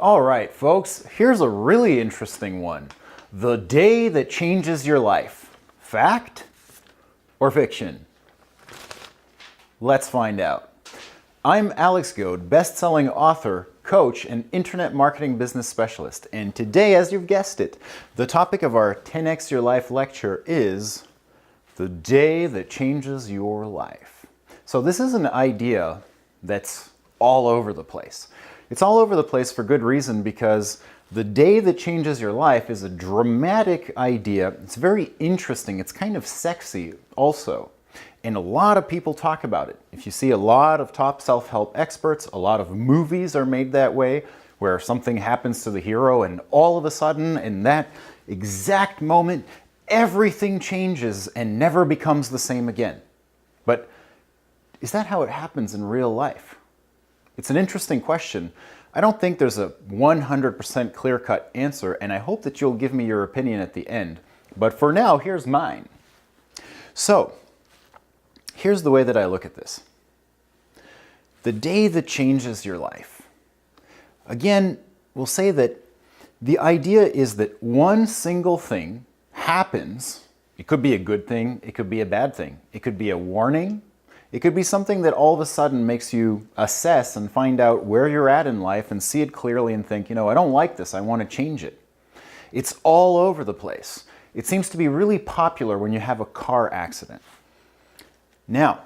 All right, folks, here's a really interesting one. The day that changes your life. Fact or fiction? Let's find out. I'm Alex Goad, best-selling author, coach, and internet marketing business specialist. And today, as you've guessed it, the topic of our 10X Your Life lecture is the day that changes your life. So this is an idea that's all over the place. It's all over the place for good reason, because the day that changes your life is a dramatic idea. It's very interesting. It's kind of sexy also. And a lot of people talk about it. If you see a lot of top self-help experts, a lot of movies are made that way, where something happens to the hero and all of a sudden, in that exact moment, everything changes and never becomes the same again. But is that how it happens in real life? It's an interesting question. I don't think there's a 100% clear-cut answer, and I hope that you'll give me your opinion at the end. But for now, here's mine. So, here's the way that I look at this. The day that changes your life. Again, we'll say that the idea is that one single thing happens. It could be a good thing, it could be a bad thing. It could be a warning. It could be something that all of a sudden makes you assess and find out where you're at in life and see it clearly and think, you know, I don't like this, I want to change it. It's all over the place. It seems to be really popular when you have a car accident. Now,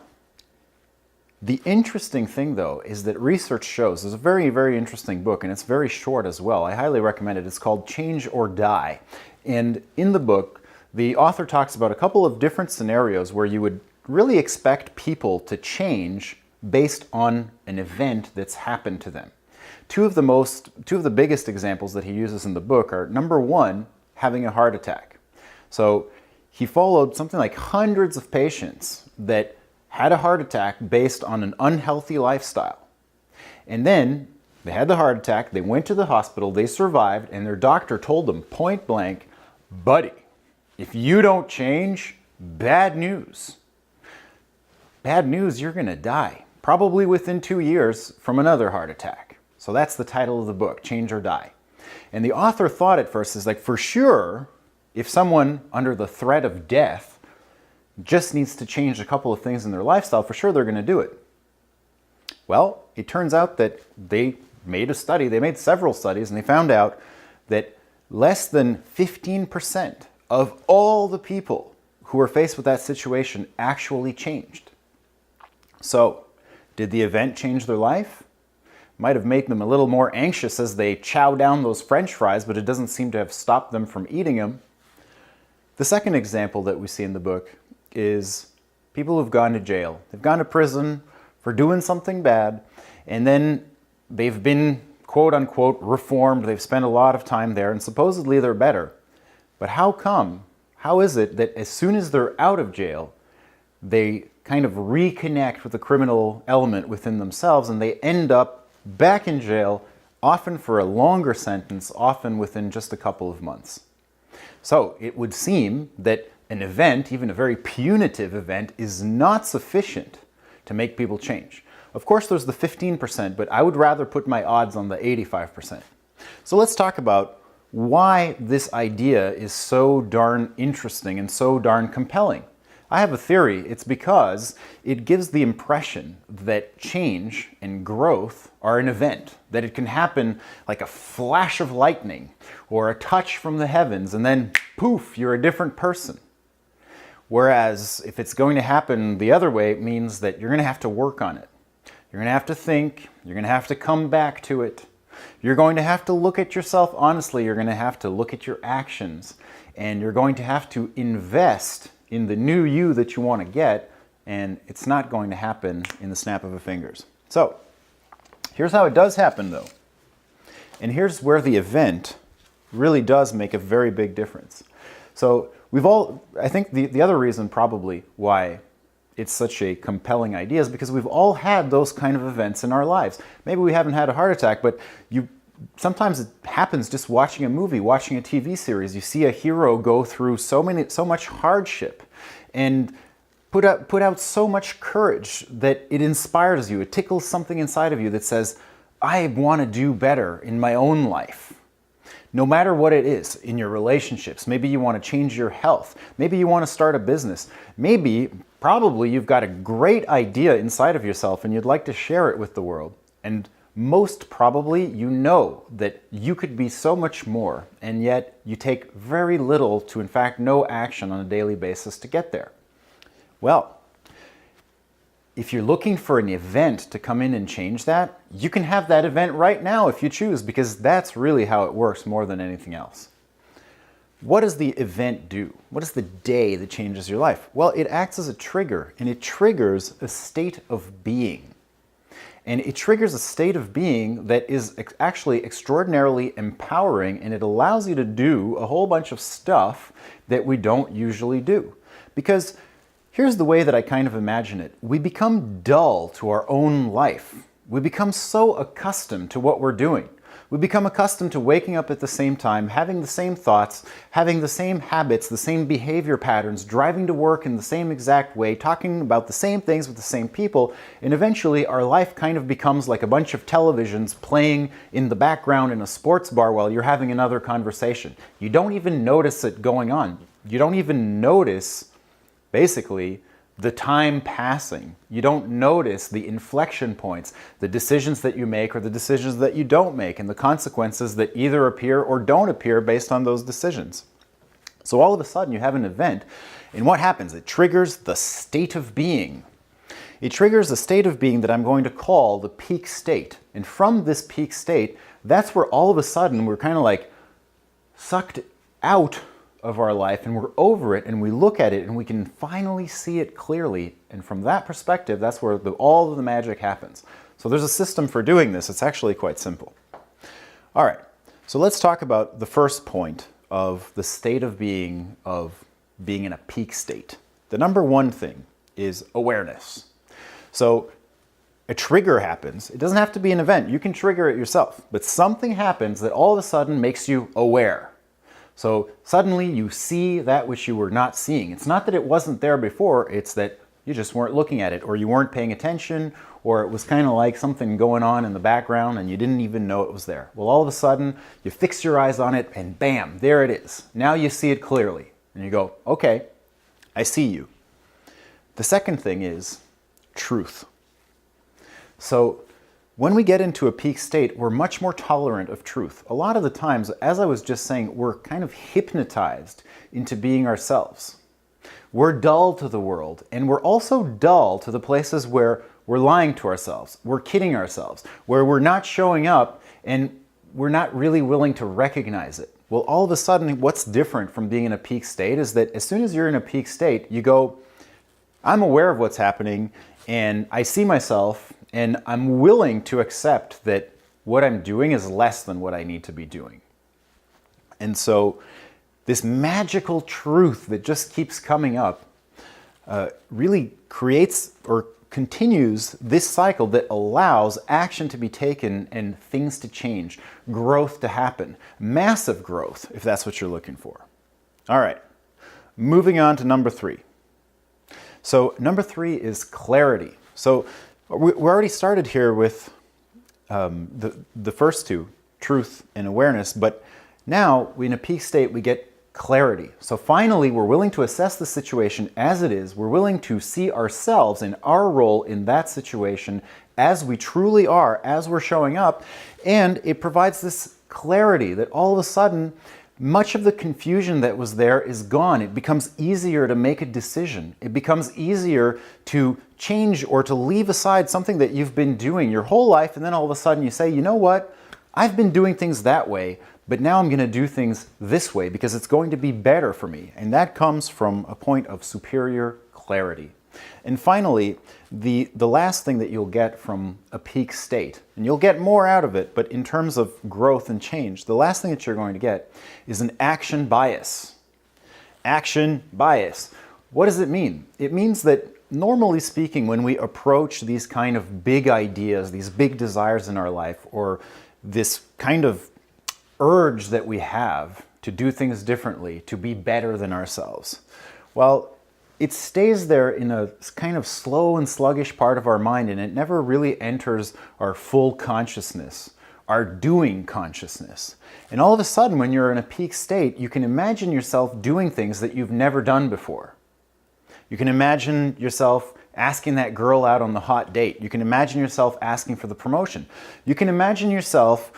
the interesting thing though is that research shows, there's a very, very interesting book, and it's very short as well. I highly recommend it. It's called Change or Die. And in the book, the author talks about a couple of different scenarios where you would really expect people to change based on an event that's happened to them. Two of the biggest examples that he uses in the book are, number one, having a heart attack. So he followed something like hundreds of patients that had a heart attack based on an unhealthy lifestyle. And then they had the heart attack, they went to the hospital, they survived, and their doctor told them point blank, buddy, if you don't change, bad news. Bad news, you're gonna die, probably within 2 years from another heart attack. So that's the title of the book, Change or Die. And the author thought at first, is like, for sure, if someone under the threat of death just needs to change a couple of things in their lifestyle, for sure they're gonna do it. Well, it turns out that they made a study, they made several studies, and they found out that less than 15% of all the people who were faced with that situation actually changed. So, did the event change their life? Might have made them a little more anxious as they chow down those French fries, but it doesn't seem to have stopped them from eating them. The second example that we see in the book is people who've gone to jail. They've gone to prison for doing something bad, and then they've been, quote unquote, reformed. They've spent a lot of time there, and supposedly they're better. But how come? How is it that as soon as they're out of jail, they kind of reconnect with the criminal element within themselves, and they end up back in jail, often for a longer sentence, often within just a couple of months? So it would seem that an event, even a very punitive event, is not sufficient to make people change. Of course, there's the 15%, but I would rather put my odds on the 85%. So let's talk about why this idea is so darn interesting and so darn compelling. I have a theory. It's because it gives the impression that change and growth are an event, that it can happen like a flash of lightning or a touch from the heavens, and then poof, you're a different person. Whereas if it's going to happen the other way, it means that you're going to have to work on it. You're going to have to think, you're going to have to come back to it. You're going to have to look at yourself honestly, you're going to have to look at your actions, and you're going to have to invest in the new you that you want to get, and it's not going to happen in the snap of a fingers. So, here's how it does happen though. And here's where the event really does make a very big difference. So, I think the other reason probably why it's such a compelling idea is because we've all had those kind of events in our lives. Maybe we haven't had a heart attack, but sometimes it happens just watching a movie, watching a TV series. You see a hero go through so much hardship and put out so much courage that it inspires you. It tickles something inside of you that says, I want to do better in my own life. No matter what it is, in your relationships, maybe you want to change your health, maybe you want to start a business, probably you've got a great idea inside of yourself and you'd like to share it with the world. And most probably you know that you could be so much more, and yet you take very little to in fact no action on a daily basis to get there. Well, if you're looking for an event to come in and change that, you can have that event right now if you choose, because that's really how it works more than anything else. What does the event do? What is the day that changes your life? Well, it acts as a trigger, and it triggers a state of being. And it triggers a state of being that is actually extraordinarily empowering, and it allows you to do a whole bunch of stuff that we don't usually do. Because here's the way that I kind of imagine it. We become dull to our own life. We become so accustomed to what we're doing. We become accustomed to waking up at the same time, having the same thoughts, having the same habits, the same behavior patterns, driving to work in the same exact way, talking about the same things with the same people, and eventually our life kind of becomes like a bunch of televisions playing in the background in a sports bar while you're having another conversation. You don't even notice it going on. You don't even notice, basically, the time passing. You don't notice the inflection points, the decisions that you make or the decisions that you don't make, and the consequences that either appear or don't appear based on those decisions. So all of a sudden you have an event, and what happens? It triggers the state of being. It triggers a state of being that I'm going to call the peak state. And from this peak state, that's where all of a sudden we're kind of like sucked out of our life, and we're over it, and we look at it and we can finally see it clearly. And from that perspective, that's where all of the magic happens. So there's a system for doing this. It's actually quite simple. All right, so let's talk about the first point of the state of being in a peak state. The number one thing is awareness. So a trigger happens. It doesn't have to be an event. You can trigger it yourself, but something happens that all of a sudden makes you aware. So suddenly you see that which you were not seeing. It's not that it wasn't there before, it's that you just weren't looking at it, or you weren't paying attention, or it was kind of like something going on in the background and you didn't even know it was there. Well, all of a sudden you fix your eyes on it and bam, there it is. Now you see it clearly and you go, okay, I see you. The second thing is truth. So when we get into a peak state, we're much more tolerant of truth. A lot of the times, as I was just saying, we're kind of hypnotized into being ourselves. We're dull to the world, and we're also dull to the places where we're lying to ourselves, we're kidding ourselves, where we're not showing up and we're not really willing to recognize it. Well, all of a sudden, what's different from being in a peak state is that as soon as you're in a peak state, you go, I'm aware of what's happening, and I see myself, and I'm willing to accept that what I'm doing is less than what I need to be doing. And so this magical truth that just keeps coming up really creates or continues this cycle that allows action to be taken and things to change, growth to happen, massive growth, if that's what you're looking for. All right, moving on to number 3. So number 3 is clarity. So we already started here with the first two, truth and awareness, but now in a peak state we get clarity. So finally we're willing to assess the situation as it is. We're willing to see ourselves and our role in that situation as we truly are, as we're showing up, and it provides this clarity that all of a sudden much of the confusion that was there is gone. It becomes easier to make a decision. It becomes easier to change or to leave aside something that you've been doing your whole life, and then all of a sudden you say, you know what? I've been doing things that way, but now I'm going to do things this way because it's going to be better for me. And that comes from a point of superior clarity. And finally, the last thing that you'll get from a peak state, and you'll get more out of it, but in terms of growth and change, the last thing that you're going to get is an action bias. Action bias. What does it mean? It means that normally speaking, when we approach these kind of big ideas, these big desires in our life, or this kind of urge that we have to do things differently, to be better than ourselves, well, it stays there in a kind of slow and sluggish part of our mind, and it never really enters our full consciousness, our doing consciousness. And all of a sudden, when you're in a peak state, you can imagine yourself doing things that you've never done before. You can imagine yourself asking that girl out on the hot date. You can imagine yourself asking for the promotion. You can imagine yourself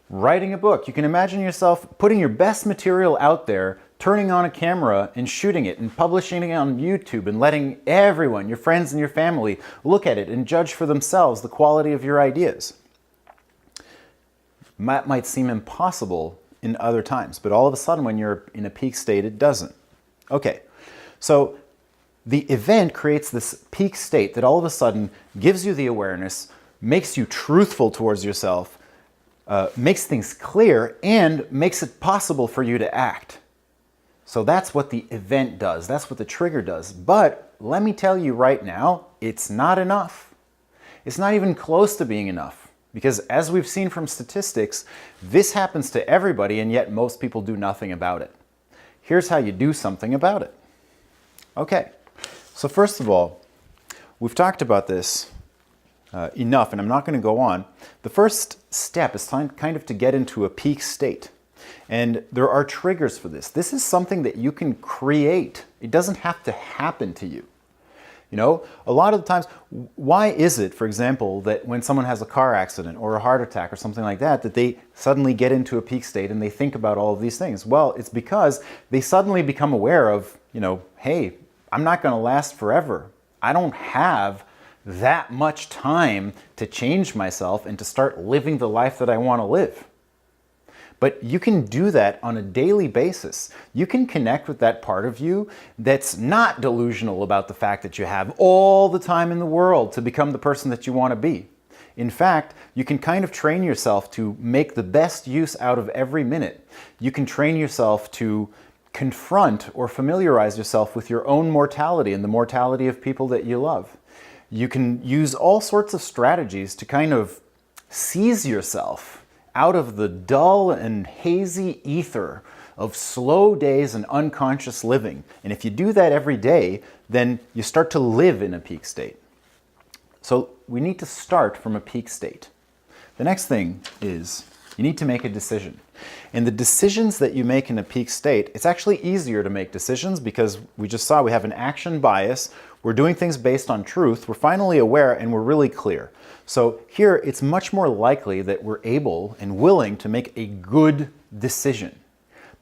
writing a book. You can imagine yourself putting your best material out there, turning on a camera and shooting it and publishing it on YouTube and letting everyone, your friends and your family, look at it and judge for themselves the quality of your ideas. That might seem impossible in other times, but all of a sudden when you're in a peak state, it doesn't. Okay, so the event creates this peak state that all of a sudden gives you the awareness, makes you truthful towards yourself, makes things clear, and makes it possible for you to act. So that's what the event does. That's what the trigger does. But let me tell you right now, it's not enough. It's not even close to being enough. Because as we've seen from statistics, this happens to everybody, and yet most people do nothing about it. Here's how you do something about it. Okay, so first of all, we've talked about this enough, and I'm not going to go on. The first step is kind of to get into a peak state. And there are triggers for this. This is something that you can create. It doesn't have to happen to you. You know, a lot of the times, why is it, for example, that when someone has a car accident or a heart attack or something like that, that they suddenly get into a peak state and they think about all of these things? Well, it's because they suddenly become aware of, you know, hey, I'm not going to last forever. I don't have that much time to change myself and to start living the life that I want to live. But you can do that on a daily basis. You can connect with that part of you that's not delusional about the fact that you have all the time in the world to become the person that you want to be. In fact, you can kind of train yourself to make the best use out of every minute. You can train yourself to confront or familiarize yourself with your own mortality and the mortality of people that you love. You can use all sorts of strategies to kind of seize yourself out of the dull and hazy ether of slow days and unconscious living. And if you do that every day, then you start to live in a peak state. So we need to start from a peak state. The next thing is you need to make a decision. And the decisions that you make in a peak state, it's actually easier to make decisions because we just saw we have an action bias. We're doing things based on truth. We're finally aware and we're really clear. So here it's much more likely that we're able and willing to make a good decision.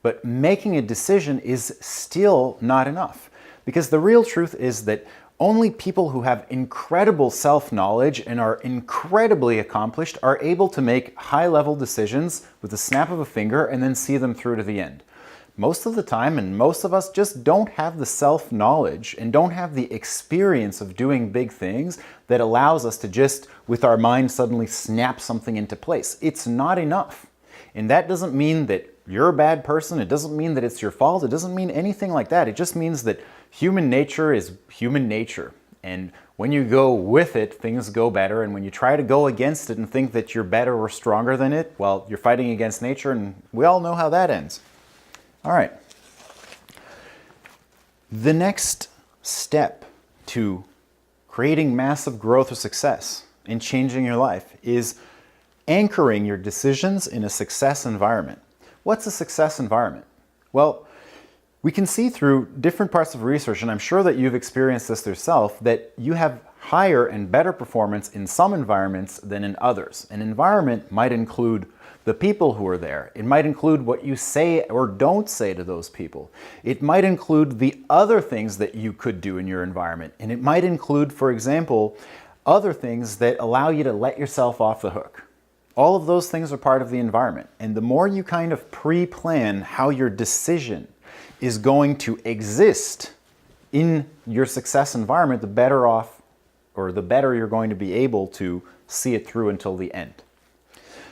But making a decision is still not enough, because the real truth is that only people who have incredible self-knowledge and are incredibly accomplished are able to make high-level decisions with the snap of a finger and then see them through to the end. Most of the time, and most of us just don't have the self-knowledge and don't have the experience of doing big things that allows us to just, with our mind, suddenly snap something into place. It's not enough. And that doesn't mean that you're a bad person. It doesn't mean that it's your fault. It doesn't mean anything like that. It just means that human nature is human nature. And when you go with it, things go better. And when you try to go against it and think that you're better or stronger than it, well, you're fighting against nature, and we all know how that ends. All right. The next step to creating massive growth or success and changing your life is anchoring your decisions in a success environment. What's a success environment? Well, we can see through different parts of research, and I'm sure that you've experienced this yourself, that you have higher and better performance in some environments than in others. An environment might include the people who are there. It might include what you say or don't say to those people. It might include the other things that you could do in your environment. And it might include, for example, other things that allow you to let yourself off the hook. All of those things are part of the environment. And the more you kind of pre-plan how your decision is going to exist in your success environment, the better off, or the better you're going to be able to see it through until the end.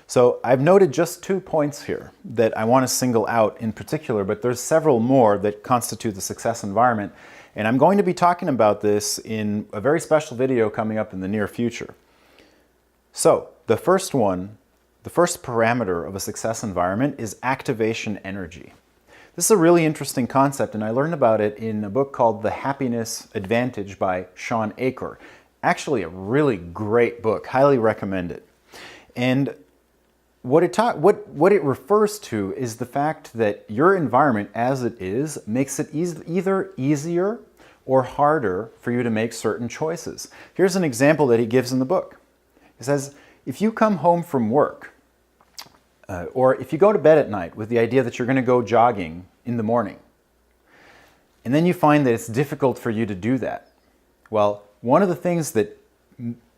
So I've noted just 2 points here that I want to single out in particular, but there's several more that constitute the success environment. And I'm going to be talking about this in a very special video coming up in the near future. So the first one, the first parameter of a success environment is activation energy. This is a really interesting concept, and I learned about it in a book called The Happiness Advantage by Sean Achor. Actually, a really great book. Highly recommend it. And what it refers to is the fact that your environment as it is makes it either easier or harder for you to make certain choices. Here's an example that he gives in the book. He says, if you come home from work, or if you go to bed at night with the idea that you're going to go jogging in the morning, and then you find that it's difficult for you to do that, well, one of the things that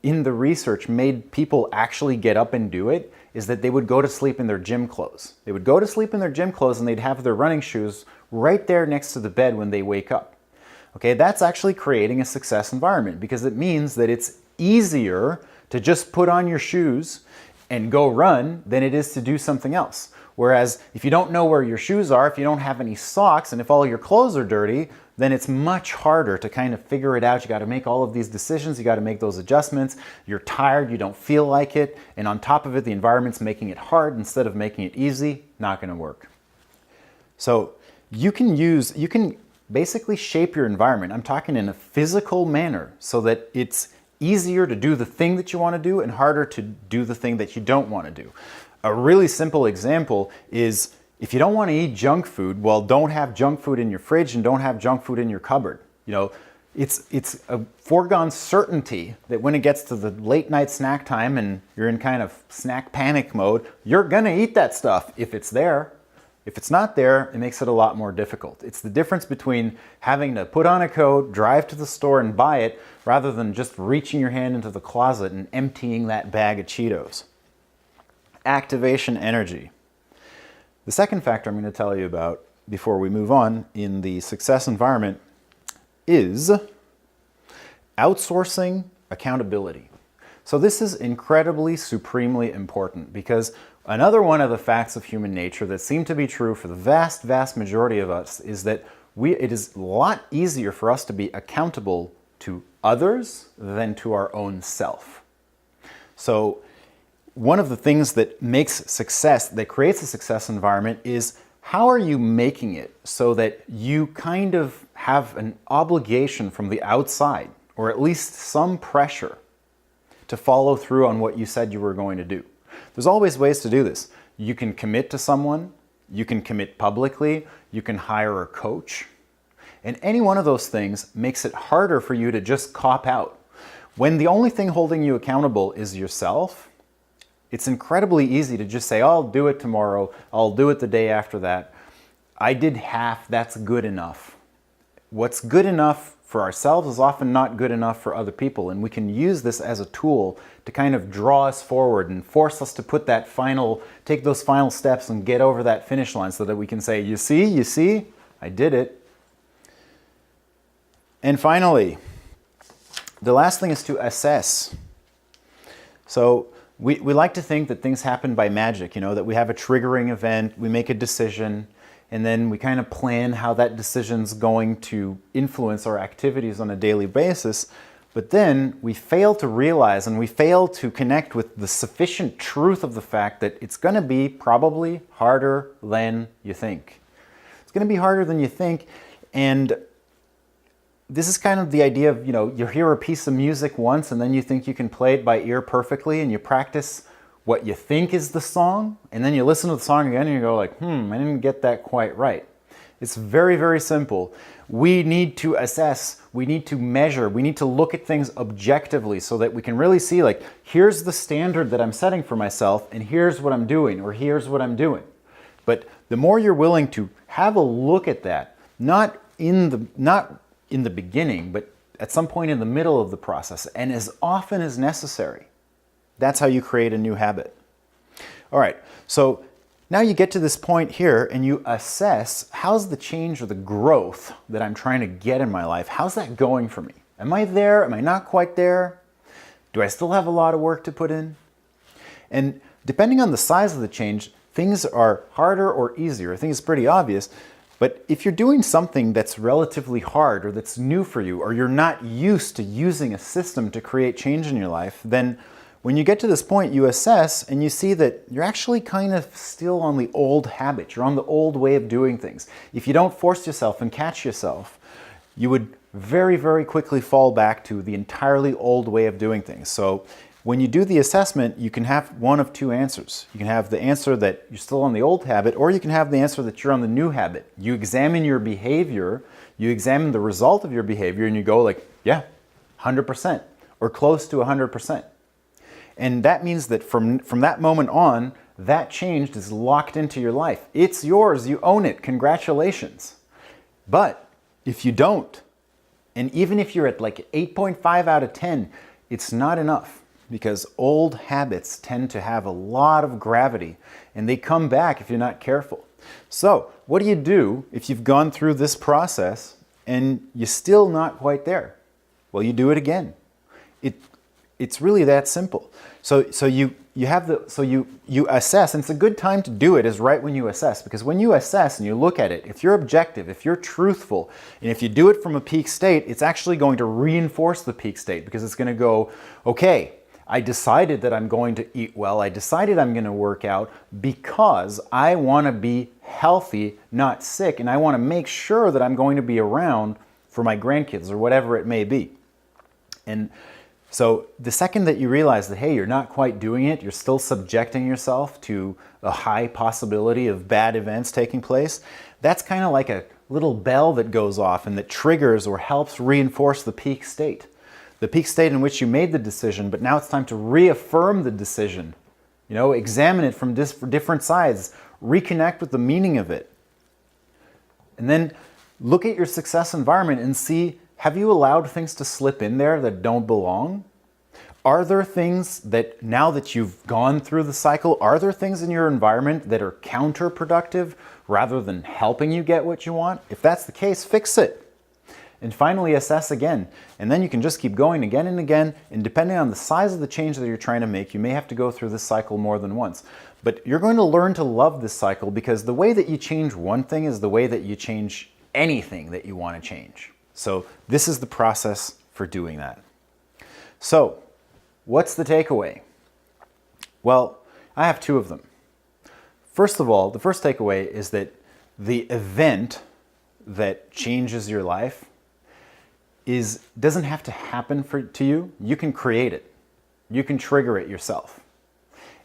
in the research made people actually get up and do it is that they would go to sleep in their gym clothes. They would go to sleep in their gym clothes and they'd have their running shoes right there next to the bed when they wake up. Okay, that's actually creating a success environment because it means that it's easier to just put on your shoes and go run than it is to do something else. Whereas if you don't know where your shoes are, if you don't have any socks, and if all your clothes are dirty, then it's much harder to kind of figure it out. You got to make all of these decisions. You got to make those adjustments. You're tired. You don't feel like it. And on top of it, the environment's making it hard instead of making it easy. Not going to work. So you can basically shape your environment. I'm talking in a physical manner so that it's easier to do the thing that you want to do and harder to do the thing that you don't want to do. A really simple example is if you don't want to eat junk food, well, don't have junk food in your fridge and don't have junk food in your cupboard. You know, it's a foregone certainty that when it gets to the late night snack time and you're in kind of snack panic mode, you're going to eat that stuff if it's there. If it's not there, it makes it a lot more difficult. It's the difference between having to put on a coat, drive to the store and buy it, rather than just reaching your hand into the closet and emptying that bag of Cheetos. Activation energy. The second factor I'm going to tell you about before we move on in the success environment is outsourcing accountability. So this is incredibly, supremely important because another one of the facts of human nature that seem to be true for the vast, vast majority of us is that it is a lot easier for us to be accountable to others than to our own self. So one of the things that creates a success environment is how are you making it so that you kind of have an obligation from the outside, or at least some pressure to follow through on what you said you were going to do. There's always ways to do this. You can commit to someone, you can commit publicly, you can hire a coach, and any one of those things makes it harder for you to just cop out. When the only thing holding you accountable is yourself, it's incredibly easy to just say, oh, I'll do it tomorrow, I'll do it the day after that. I did half, that's good enough. What's good enough for ourselves is often not good enough for other people, and we can use this as a tool to kind of draw us forward and force us to take those final steps and get over that finish line so that we can say, you see, I did it. And finally, the last thing is to assess. So we like to think that things happen by magic, that we have a triggering event, we make a decision, and then we kind of plan how that decision's going to influence our activities on a daily basis. But then we fail to realize and we fail to connect with the sufficient truth of the fact that it's going to be probably harder than you think. It's going to be harder than you think, and this is kind of the idea of, you hear a piece of music once and then you think you can play it by ear perfectly and you practice what you think is the song and then you listen to the song again and you go like, I didn't get that quite right. It's very, very simple. We need to assess, we need to measure, we need to look at things objectively so that we can really see like, here's the standard that I'm setting for myself and here's what I'm doing, or here's what I'm doing. But the more you're willing to have a look at that, not in the beginning, but at some point in the middle of the process, and as often as necessary. That's how you create a new habit. All right, so now you get to this point here and you assess, how's the change or the growth that I'm trying to get in my life, how's that going for me? Am I there? Am I not quite there? Do I still have a lot of work to put in? And depending on the size of the change, things are harder or easier. I think it's pretty obvious. But if you're doing something that's relatively hard or that's new for you, or you're not used to using a system to create change in your life, then when you get to this point, you assess and you see that you're actually kind of still on the old habit. You're on the old way of doing things. If you don't force yourself and catch yourself, you would very, very quickly fall back to the entirely old way of doing things. So when you do the assessment, you can have one of two answers. You can have the answer that you're still on the old habit, or you can have the answer that you're on the new habit. You examine your behavior, you examine the result of your behavior, and you go like, yeah, 100%, or close to 100%. And that means that from that moment on, that change is locked into your life. It's yours, you own it, congratulations. But if you don't, and even if you're at like 8.5 out of 10, it's not enough, because old habits tend to have a lot of gravity and they come back if you're not careful. So what do you do if you've gone through this process and you're still not quite there? Well, you do it again. It's really that simple. So you assess, and it's a good time to do it is right when you assess, because when you assess and you look at it, if you're objective, if you're truthful, and if you do it from a peak state, it's actually going to reinforce the peak state, because it's going to go, okay, I decided that I'm going to eat well. I decided I'm going to work out because I want to be healthy, not sick, and I want to make sure that I'm going to be around for my grandkids or whatever it may be. And so the second that you realize that, hey, you're not quite doing it, you're still subjecting yourself to a high possibility of bad events taking place, that's kind of like a little bell that goes off and that triggers or helps reinforce the peak state. The peak state in which you made the decision, but now it's time to reaffirm the decision. You know, examine it from different sides, reconnect with the meaning of it. And then look at your success environment and see, have you allowed things to slip in there that don't belong? Are there things that, now that you've gone through the cycle, are there things in your environment that are counterproductive rather than helping you get what you want? If that's the case, fix it. And finally, assess again. And then you can just keep going again and again. And depending on the size of the change that you're trying to make, you may have to go through this cycle more than once. But you're going to learn to love this cycle, because the way that you change one thing is the way that you change anything that you want to change. So this is the process for doing that. So what's the takeaway? Well, I have two of them. First of all, the first takeaway is that the event that changes your life doesn't have to happen to you. You can create it. You can trigger it yourself.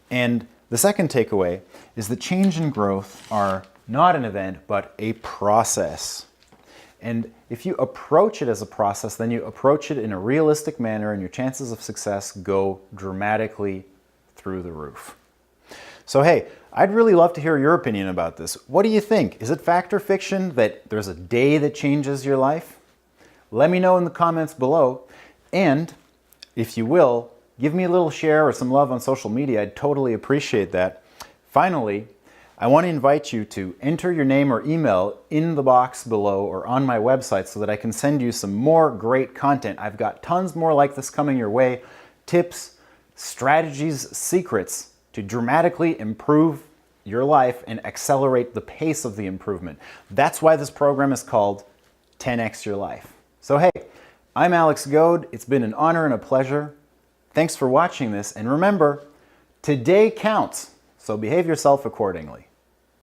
And the second takeaway is that change and growth are not an event, but a process. And if you approach it as a process, then you approach it in a realistic manner, and your chances of success go dramatically through the roof. So hey, I'd really love to hear your opinion about this. What do you think? Is it fact or fiction that there's a day that changes your life? Let me know in the comments below. And if you will, give me a little share or some love on social media. I'd totally appreciate that. Finally, I want to invite you to enter your name or email in the box below or on my website so that I can send you some more great content. I've got tons more like this coming your way. Tips, strategies, secrets to dramatically improve your life and accelerate the pace of the improvement. That's why this program is called 10X Your Life. So hey, I'm Alex Goad. It's been an honor and a pleasure. Thanks for watching this. And remember, today counts, so behave yourself accordingly.